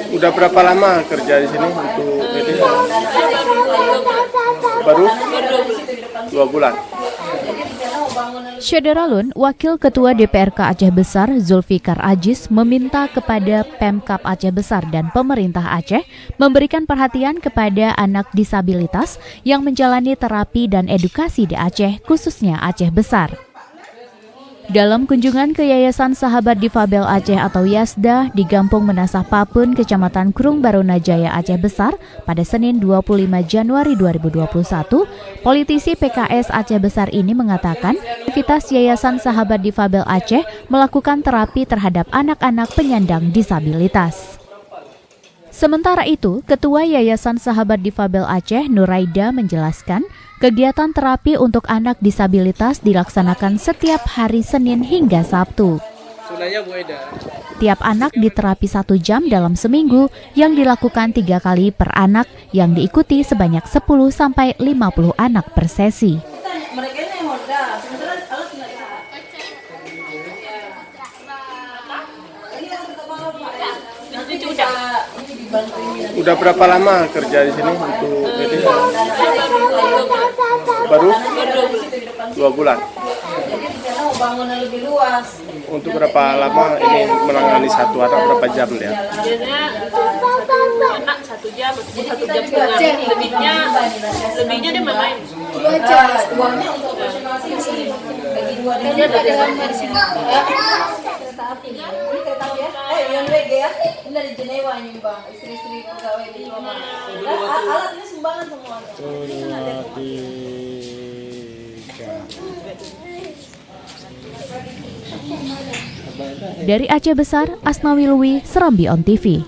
Udah berapa lama kerja di sini untuk ini? Baru 2 bulan. Syederalun, Wakil Ketua DPRK Aceh Besar Zulfikar Aziz meminta kepada Pemkab Aceh Besar dan pemerintah Aceh memberikan perhatian kepada anak disabilitas yang menjalani terapi dan edukasi di Aceh, khususnya Aceh Besar. Dalam kunjungan ke Yayasan Sahabat Difabel Aceh atau YASDA di Gampung Menasah Papun, Kecamatan Krung Baruna Jaya, Aceh Besar pada Senin 25 Januari 2021, politisi PKS Aceh Besar ini mengatakan aktivitas Yayasan Sahabat Difabel Aceh melakukan terapi terhadap anak-anak penyandang disabilitas. Sementara itu, Ketua Yayasan Sahabat Difabel Aceh, Nuraida, menjelaskan kegiatan terapi untuk anak disabilitas dilaksanakan setiap hari Senin hingga Sabtu. Tiap anak diterapi 1 jam dalam seminggu yang dilakukan 3 kali per anak yang diikuti sebanyak 10-50 anak per sesi. Udah berapa lama kerja di sini untuk ini? Baru 2 bulan. Untuk berapa lama ini menangani satu anak, berapa jam dia? Biasanya anak 1 jam, 1 jam setengah. Lebihnya dia main. 2 jam. Uangnya untuk dia dari sini. Kereta api ya. Ini kereta api ya. Yang WG ya. Ini dari Jenewa ini Bang. Istri-istri pegawai di Roma. Alat ini sumbangan semuanya. Dari Aceh Besar, Asnawi Lui, Serambi On TV.